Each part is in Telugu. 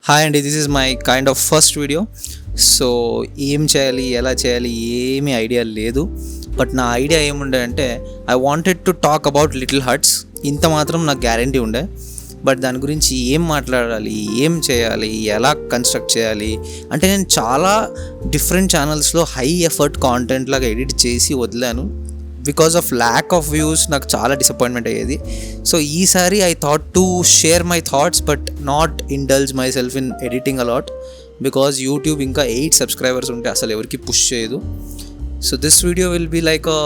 హాయ్ అండి, this is my kind of first video. So ఏం చేయాలి, ఎలా చేయాలి, ఏమీ ఐడియా లేదు. బట్ నా ఐడియా ఏముండే అంటే I wanted to talk about little hearts. ఇంత మాత్రం నాకు గ్యారంటీ ఉండే. బట్ దాని గురించి ఏం మాట్లాడాలి, ఏం చేయాలి, ఎలా కన్స్ట్రక్ట్ చేయాలి అంటే నేను చాలా డిఫరెంట్ ఛానల్స్లో హై ఎఫర్ట్ కాంటెంట్ లాగా ఎడిట్ చేసి వదిలాను. Because of lack of views నాకు చాలా డిసప్పాయింట్మెంట్ అయ్యేది. సో ఈసారి I thought to share my thoughts but not indulge myself in editing a lot. Because YouTube ఇంకా 8 సబ్స్క్రైబర్స్ ఉంటే అసలు ఎవరికి పుష్ చేయదు. So this video will be like a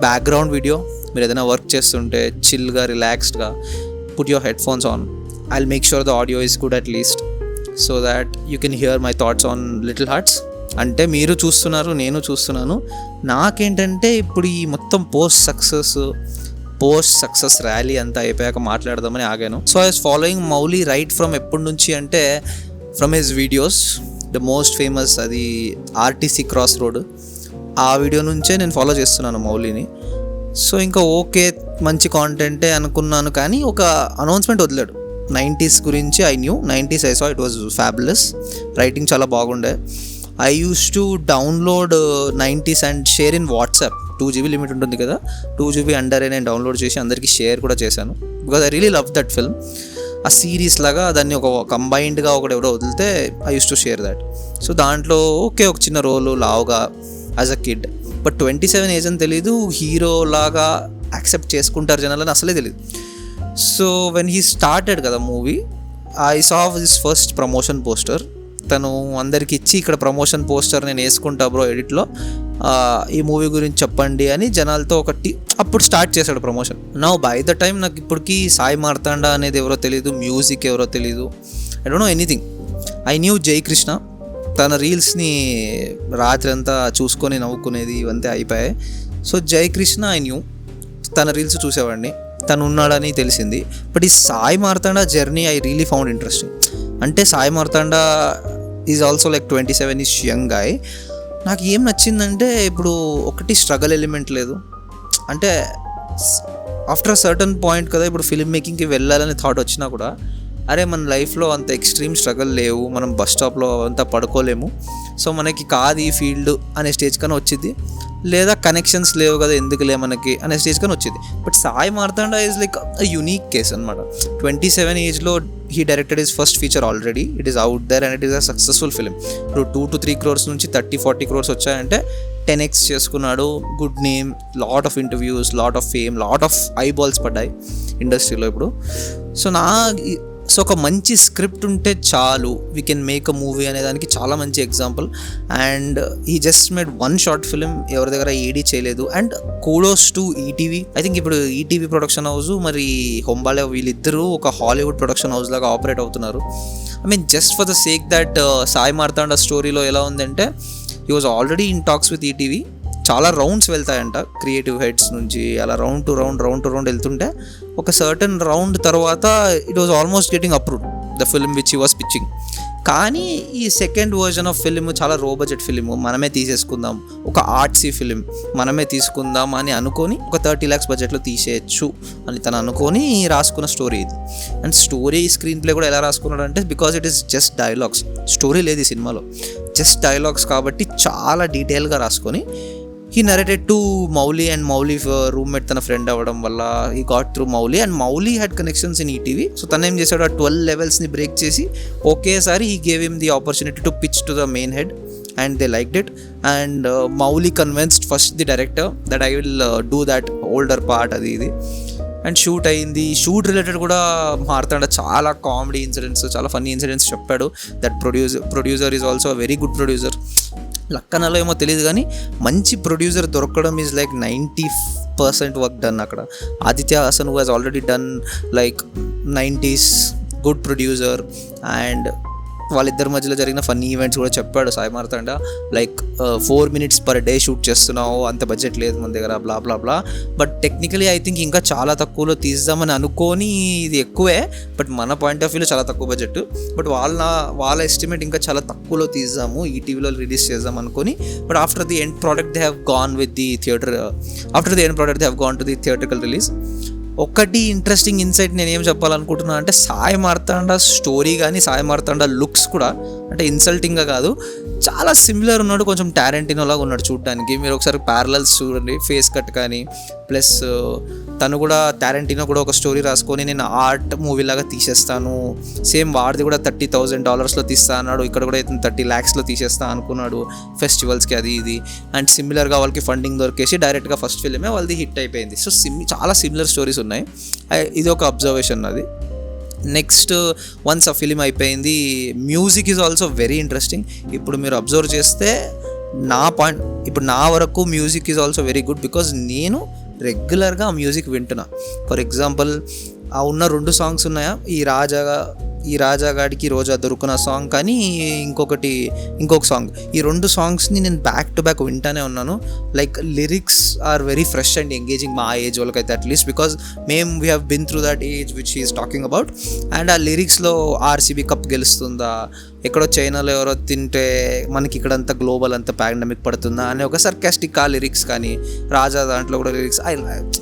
background video. మీరు ఏదైనా వర్క్ చేస్తుంటే చిల్గా రిలాక్స్డ్గా put your headphones on. I'll make sure the audio is good at least so that you can hear my thoughts on Little Hearts. అంటే మీరు చూస్తున్నారు, నేను చూస్తున్నాను. నాకేంటంటే ఇప్పుడు ఈ మొత్తం పోస్ట్ సక్సెస్ ర్యాలీ అంతా అయిపోయాక మాట్లాడదామని ఆగాను. So I was following Mouli right from ఎప్పటి నుంచి అంటే from his videos. The most famous అది ఆర్టీసీ క్రాస్ రోడ్, ఆ వీడియో నుంచే నేను ఫాలో చేస్తున్నాను మౌలీని. సో ఇంకా ఓకే, మంచి కాంటెంటే అనుకున్నాను. కానీ ఒక అనౌన్స్మెంట్ వదిలాడు 90s గురించి. I knew 90s, I saw it was fabulous. Writing చాలా బాగుండే. I use to download 90s and share in WhatsApp. 2GB limit ఉంటుంది కదా, 2GB అండరే నేను డౌన్లోడ్ చేసి అందరికీ షేర్ కూడా చేశాను. Because I really love that film. ఆ సిరీస్ లాగా దాన్ని ఒక కంబైన్డ్గా ఒకటి ఎవరో వదిలితే I use to share that. So దాంట్లో ఓకే, ఒక చిన్న రోలు లావుగా as a kid. But 27 age అని తెలీదు, హీరో లాగా యాక్సెప్ట్ చేసుకుంటారు జనాలని అసలే తెలియదు. సో వెన్ హీ స్టార్టెడ్ కదా movie, I saw this first promotion poster. తను అందరికి ఇచ్చి ఇక్కడ ప్రమోషన్ పోస్టర్ నేను వేసుకుంటా బ్రో ఎడిట్లో, ఈ మూవీ గురించి చెప్పండి అని జనాలతో ఒకటి అప్పుడు స్టార్ట్ చేశాడు ప్రమోషన్. నా బై ద టైం నాకు ఇప్పటికీ సాయి మార్తాండ అనేది ఎవరో తెలీదు, మ్యూజిక్ ఎవరో తెలీదు, I don't know anything. I knew జై కృష్ణ, తన రీల్స్ని రాత్రి అంతా చూసుకొని నవ్వుకునేది, ఇవంతా అయిపోయాయి. So Jai Krishna I knew, తన రీల్స్ చూసేవాడిని, తను ఉన్నాడని తెలిసింది. బట్ ఈ Sai Marthanda journey I really found interesting. అంటే Sai Marthanda is also like 27-ish young guy. నాకు ఏం నచ్చిందంటే ఇప్పుడు ఒకటి స్ట్రగల్ ఎలిమెంట్ లేదు. అంటే ఆఫ్టర్ అ సర్టన్ పాయింట్ కదా, ఇప్పుడు ఫిల్మ్ మేకింగ్కి వెళ్ళాలని థాట్ వచ్చినా కూడా అరే మన లైఫ్లో అంత ఎక్స్ట్రీమ్ స్ట్రగల్ లేవు, మనం బస్ స్టాప్లో అంతా పడుకోలేము, సో మనకి కాదు ఈ ఫీల్డ్ అనే స్టేజ్ కన్నా వచ్చింది. లేదా కనెక్షన్స్ లేవు కదా ఎందుకులే మనకి అనే స్టేజ్ కన్నా వచ్చింది. But Sai Marthanda is like a unique case అనమాట. 27 ఏజ్లో he directed his first feature already. It is out there and it is a successful film. ఇప్పుడు 2 to 3 crores నుంచి 30-40 crores వచ్చాయంటే 10x చేసుకున్నాడు. Good name, lot of interviews, lot of fame, lot of eyeballs పడ్డాయి ఇండస్ట్రీలో ఇప్పుడు. సో ఒక మంచి స్క్రిప్ట్ ఉంటే చాలు, we can make a movie అనే దానికి చాలా మంచి example. And he just made 1 short film, ఎవరి దగ్గర ఏడీ చేయలేదు. And kudos to ETV. I think ఇప్పుడు ఈటీవీ ప్రొడక్షన్ హౌస్ మరి హొంబాలే వీళ్ళిద్దరూ ఒక హాలీవుడ్ ప్రొడక్షన్ హౌస్ లాగా ఆపరేట్ అవుతున్నారు. I mean just for the sake that Sai Martanda స్టోరీలో ఎలా ఉందంటే he was already in talks with ETV. చాలా రౌండ్స్ వెళ్తాయంట క్రియేటివ్ హెడ్స్ నుంచి, అలా రౌండ్ టు రౌండ్ వెళ్తుంటే ఒక సర్టన్ రౌండ్ తర్వాత it was almost getting approved the film which he was pitching. కానీ ఈ సెకండ్ వర్జన్ ఆఫ్ ఫిలిం చాలా లో బడ్జెట్ ఫిలిం, మనమే తీసేసుకుందాం, ఒక ఆర్ట్సీ ఫిలిం మనమే తీసుకుందాం అని అనుకొని ఒక 30 lakhs బడ్జెట్లో తీసేయచ్చు అని తను అనుకొని రాసుకున్న స్టోరీ ఇది. అండ్ స్టోరీ స్క్రీన్ ప్లే కూడా ఎలా రాసుకున్నాడు అంటే because it is just dialogues, story లేదు ఈ సినిమాలో, జస్ట్ డైలాగ్స్ కాబట్టి చాలా డీటెయిల్గా రాసుకొని he narrated to Mowgli, and Mowgli roommate తన ఫ్రెండ్ అవ్వడం వల్ల he got through Mowgli, and Mowgli had connections in ETV. So తను ఏం చేశాడు, ఆ 12 levelsని బ్రేక్ చేసి ఒకేసారి he gave him the opportunity to pitch to the main head and they liked it. And Mowgli convinced first the director that I will do that older part అది ఇది. అండ్ షూట్ అయింది. షూట్ రిలేటెడ్ కూడా మార్తాండ చాలా కామెడీ ఇన్సిడెంట్స్, చాలా ఫన్నీ ఇన్సిడెంట్స్ చెప్పాడు. That producer is also very good producer. లక్కనలో ఏమో తెలియదు కానీ మంచి ప్రొడ్యూసర్ దొరకడం ఈజ్ లైక్ 90% వర్క్ డన్ అక్కడ. Aditya Hasan who has already done like 90s, good producer. And వాళ్ళిద్దరి మధ్యలో జరిగిన ఫన్నీ ఈవెంట్స్ కూడా చెప్పాడు Sai Marthanda. Like 4 minutes per day shoot చేస్తున్నావు, అంత బడ్జెట్ లేదు మన దగ్గర, blah blah blah. But technically I think ఇంకా చాలా తక్కువలో తీద్దామని అనుకోని ఇది ఎక్కువే, బట్ మన పాయింట్ ఆఫ్ వ్యూలో చాలా తక్కువ బడ్జెట్. బట్ వాళ్ళ ఎస్టిమేట్ ఇంకా చాలా తక్కువలో తీద్దాము, ఈ టీవీలో రిలీజ్ చేద్దాం అనుకొని. But after the end product they have gone with the theatre, after the end product they have gone to the theatrical release. ఒకటి ఇంట్రెస్టింగ్ ఇన్సైట్ నేను ఏం చెప్పాలనుకుంటున్నా అంటే సాయి మార్తాండ స్టోరీ కానీ సాయి మార్తాండ లుక్స్ కూడా అంటే ఇన్సల్టింగ్గా కాదు, చాలా సిమిలర్ ఉన్నాడు, కొంచెం టారెంటినో లాగా ఉన్నాడు చూడటానికి. మీరు ఒకసారి ప్యారలల్స్ చూడండి, ఫేస్ కట్ కానీ, ప్లస్ తను కూడా టారెంటినో కూడా ఒక స్టోరీ రాసుకొని నేను ఆర్ట్ మూవీ లాగా తీసేస్తాను, సేమ్ వాడిది కూడా $30,000 తీస్తా అన్నాడు, ఇక్కడ కూడా ఇతను 30 lakhs తీసేస్తా అనుకున్నాడు ఫెస్టివల్స్కి అది ఇది. అండ్ సిమిలర్గా వాళ్ళకి ఫండింగ్ దొరికేసి డైరెక్ట్గా ఫస్ట్ ఫిల్మే వాళ్ళది హిట్ అయిపోయింది. సో చాలా సిమిలర్ స్టోరీస్ ఉన్నాయి. ఇది ఒక అబ్జర్వేషన్ అది. నెక్స్ట్ వన్స్ ఆ ఫిలిం అయిపోయింది, music is also very interesting. ఇప్పుడు మీరు అబ్జర్వ్ చేస్తే ఇప్పుడు నా వరకు music is also very good, because నేను రెగ్యులర్గా ఆ మ్యూజిక్ వింటున్నా. ఫర్ ఎగ్జాంపుల్ ఆ ఉన్న 2 సాంగ్స్ ఉన్నాయా, ఈ రాజాగాడికి రోజా దొరుకున్న సాంగ్ కానీ ఇంకొక సాంగ్, ఈ 2 సాంగ్స్ని నేను బ్యాక్ టు బ్యాక్ వింటానే ఉన్నాను. Like lyrics are very fresh and engaging మా ఏజ్ వాళ్ళకైతే at least, because we have been through that age which is talking about. And ఆ లిరిక్స్లో ఆర్సీబీ కప్ గెలుస్తుందా, ఎక్కడో చైనాలో ఎవరో తింటే మనకి ఇక్కడంతా గ్లోబల్ అంతా పాండమిక్ పడుతుందా అనే ఒక సర్కాస్టిక్ ఆ లిరిక్స్ కానీ, రాజా దాంట్లో కూడా లిరిక్స్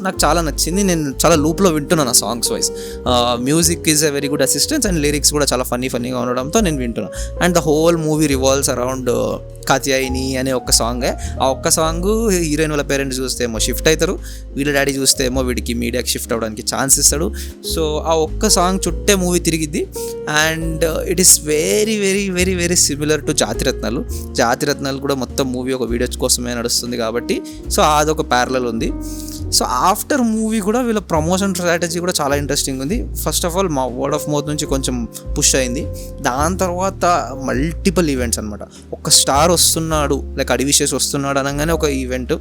నాకు చాలా నచ్చింది. నేను చాలా లూప్లో వింటున్నాను ఆ songs wise. Music is a very good assistance and lyrics కూడా చాలా ఫన్నీగా ఉండడంతో నేను వింటున్నాను. And the whole movie revolves around Katyayani అనే ఒక సాంగే. ఆ ఒక్క సాంగ్ హీరోయిన్ వాళ్ళ పేరెంట్స్ చూస్తే ఏమో షిఫ్ట్ అవుతారు, వీళ్ళ డాడీ చూస్తే ఏమో వీడికి మీడియాకి షిఫ్ట్ అవ్వడానికి ఛాన్స్ ఇస్తాడు. సో ఆ ఒక్క సాంగ్ చుట్టే మూవీ తిరిగిద్ది. And it is very very very very similar to Jathiratnalu కూడా మొత్తం మూవీ ఒక వీడియో కోసమే నడుస్తుంది కాబట్టి సో అదొక ప్యారలల్ ఉంది. సో ఆఫ్టర్ మూవీ కూడా వీళ్ళ ప్రమోషన్ స్ట్రాటజీ కూడా చాలా ఇంట్రెస్టింగ్ ఉంది. ఫస్ట్ ఆఫ్ ఆల్ మా వర్డ్ ఆఫ్ మౌత్ నుంచి కొంచెం పుష్ అయింది. దాని తర్వాత మల్టిపుల్ ఈవెంట్స్ అనమాట. ఒక స్టార్ వస్తున్నాడు, లైక్ అడివిషేస్ వస్తున్నాడు అనగానే ఒక ఈవెంట్,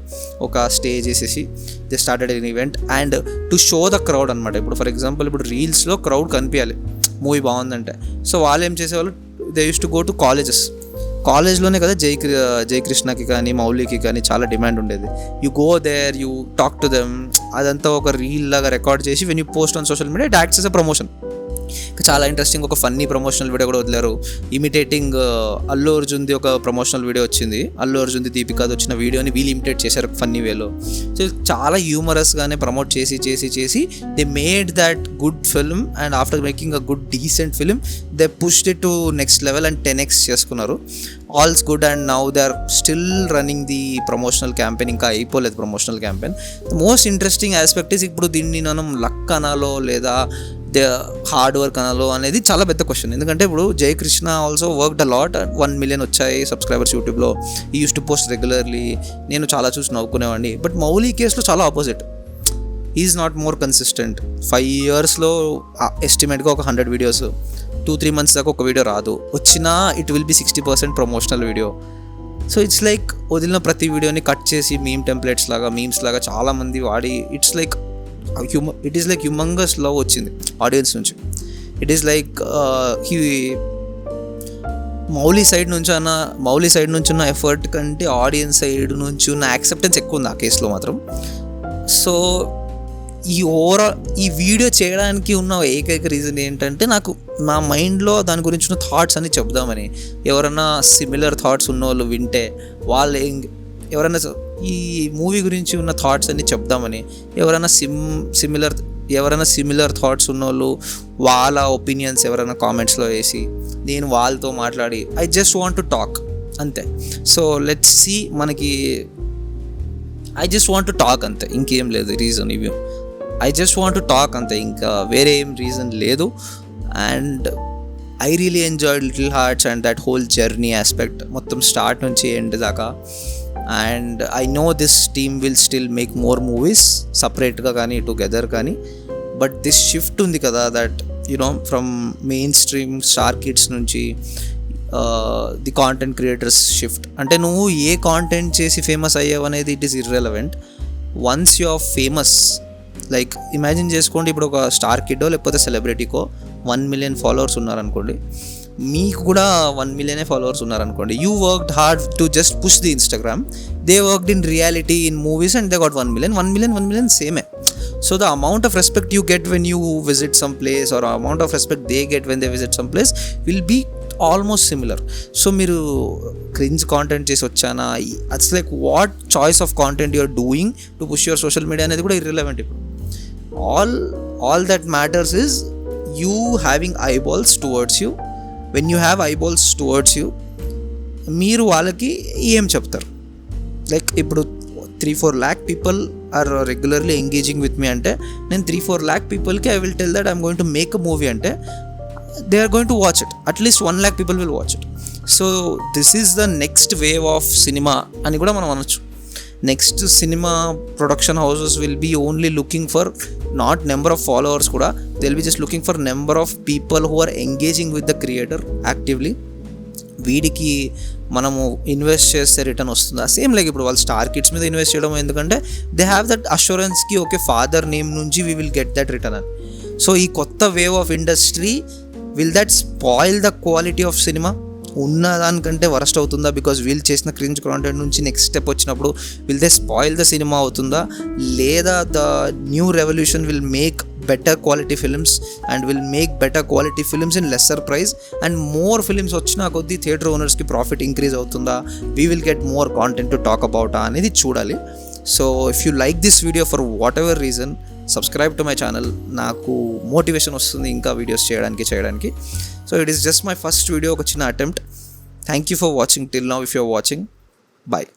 ఒక స్టేజ్ వేసేసి they started N event and to show the crowd అనమాట. ఇప్పుడు ఫర్ ఎగ్జాంపుల్ ఇప్పుడు రీల్స్లో క్రౌడ్ కనిపించాలి మూవీ బాగుందంటే, సో వాళ్ళు ఏం చేసేవాళ్ళు, they use to go to కాలేజ్లోనే కదా జయకృష్ణకి కానీ మౌలికి కానీ చాలా డిమాండ్ ఉండేది. You go there, you talk to them, అదంతా ఒక రీల్ లాగా రికార్డ్ చేసి when you post on social media it acts as a promotion. చాలా ఇంట్రెస్టింగ్ ఒక ఫన్నీ ప్రమోషనల్ వీడియో కూడా వదిలేరు, ఇమిటేటింగ్ అల్లు అర్జున్ది ఒక ప్రమోషనల్ వీడియో వచ్చింది. అల్లు అర్జున్ది దీపికాది వచ్చిన వీడియోని వీళ్ళు ఇమిటేట్ చేశారు ఫన్నీ వేలో. సో చాలా హ్యూమరస్గానే ప్రమోట్ చేసి they made that good film. And after making a good decent film they pushed it to next level and 10x చేసుకున్నారు. All's good. And now they are still running the promotional campaign, ఇంకా అయిపోలేదు promotional campaign. The most interesting aspect is ఇప్పుడు దీన్ని మనం లక్ అనాలో లేదా హార్డ్ వర్క్ అనాలో అనేది చాలా పెద్ద క్వశ్చన్. ఎందుకంటే ఇప్పుడు Jayakrishna also worked a lot. 1 million వచ్చాయి సబ్స్క్రైబర్స్ యూట్యూబ్లో. ఈ యూస్ టు పోస్ట్ రెగ్యులర్లీ, నేను చాలా చూసి నవ్వుకునేవాడిని. బట్ మౌలి కేసులో చాలా opposite. Is not more consistent. 5 yearsలో ఎస్టిమేట్గా ఒక 100 videos, 2-3 months దాకా ఒక వీడియో రాదు, వచ్చినా it will be 60% promotional video. So it's like వదిలిన ప్రతి వీడియోని కట్ చేసి మీమ్స్ లాగా చాలామంది వాడి it's like it is like humongous love వచ్చింది ఆడియన్స్ నుంచి. It is like Mouli side నుంచి ఉన్న ఎఫర్ట్ కంటే ఆడియన్స్ సైడ్ నుంచి ఉన్న యాక్సెప్టెన్స్ ఎక్కువ ఉంది ఆ కేసులో మాత్రం. సో ఈ వీడియో చేయడానికి ఉన్న ఏకైక రీజన్ ఏంటంటే నాకు నా మైండ్లో దాని గురించి ఉన్న థాట్స్ అన్ని చెప్దామని. ఎవరైనా సిమిలర్ థాట్స్ ఉన్న వాళ్ళు వింటే వాళ్ళు ఎవరైనా ఈ మూవీ గురించి ఉన్న థాట్స్ అన్ని చెప్దామని, ఎవరైనా సిమిలర్ థాట్స్ ఉన్నోళ్ళు వాళ్ళ ఒపీనియన్స్ ఎవరైనా కామెంట్స్లో వేసి నేను వాళ్ళతో మాట్లాడి I just want to talk అంతే. So let's see, I just want to talk అంతే, ఇంకేం లేదు రీజన్. ఇవి I just want to talk అంతే, ఇంకా వేరే ఏం రీజన్ లేదు. And I really enjoyed Little Hearts and that whole journey aspect మొత్తం స్టార్ట్ నుంచి ఎండ్ దాకా. And I know this team will still make more movies సపరేట్గా కానీ టుగెదర్ కానీ. బట్ దిస్ షిఫ్ట్ ఉంది కదా, that you know from main stream star kids నుంచి ది కాంటెంట్ క్రియేటర్స్ షిఫ్ట్. అంటే నువ్వు ఏ కాంటెంట్ చేసి ఫేమస్ అయ్యావు అనేది it is irrelevant. Once you are famous, like imagine చేసుకోండి, ఇప్పుడు ఒక స్టార్ కిడ్డో లేకపోతే సెలబ్రిటీకో 1 million followers ఉన్నారనుకోండి, మీకు కూడా 1 million ఫాలోవర్స్ ఉన్నారనుకోండి. You worked hard to just push the Instagram, they worked in reality in movies and they got 1 million సేమే. So the amount of respect you get when you visit some place or amount of respect they get when they visit some place will be almost similar. So మీరు క్రింజ్ కాంటెంట్ చేసి వచ్చానా, it's like what choice of content you're doing to push your social media అనేది కూడా ఇర్రిలెవెంట్. ఇప్పుడు all that matters is you having eyeballs towards you. When you have eyeballs towards you, మీరు వాళ్ళకి ఏం చెప్తారు? లైక్ ఇప్పుడు 3-4 lakh people are regularly engaging with me అంటే నేను 3-4 lakh పీపుల్కి I will tell that I'm going to make a movie అంటే they are going to watch it. At least 1 lakh people will watch it. So this is the next wave of cinema అని కూడా మనం అనొచ్చు. Next cinema production houses will be only looking for not number of followers కూడా, they will be just looking for number of people who are engaging with the creator actively. వీడికి మనము ఇన్వెస్ట్ చేస్తే రిటర్న్ వస్తుందా? సేమ్ లైక్ ఇప్పుడు వాళ్ళు స్టార్ కిడ్స్ మీద ఇన్వెస్ట్ చేయడం ఎందుకంటే దే హ్యావ్ దట్ అష్యూరెన్స్కి ఓకే ఫాదర్ నేమ్ నుంచి we will get that return అని. సో ఈ కొత్త wave of industry will that spoil the quality of cinema? ఉన్న దానికంటే వరస్ట్ అవుతుందా? బికాజ్ వీళ్ళు చేసిన క్రింజ్ కాంటెంట్ నుంచి నెక్స్ట్ స్టెప్ వచ్చినప్పుడు will they spoil the cinema అవుతుందా? లేదా the new revolution will make better quality films and will make better quality films in lesser price and more films వచ్చినా కొద్దీ థియేటర్ ఓనర్స్కి ప్రాఫిట్ ఇంక్రీజ్ అవుతుందా? We will get more content to talk about అనేది చూడాలి. So if you like this video for whatever reason, subscribe to my channel. నాకు మోటివేషన్ వస్తుంది ఇంకా వీడియోస్ చేయడానికి. So it is just my first video, ఒక చిన్న attempt. Thank you for watching till now. If you're watching, bye.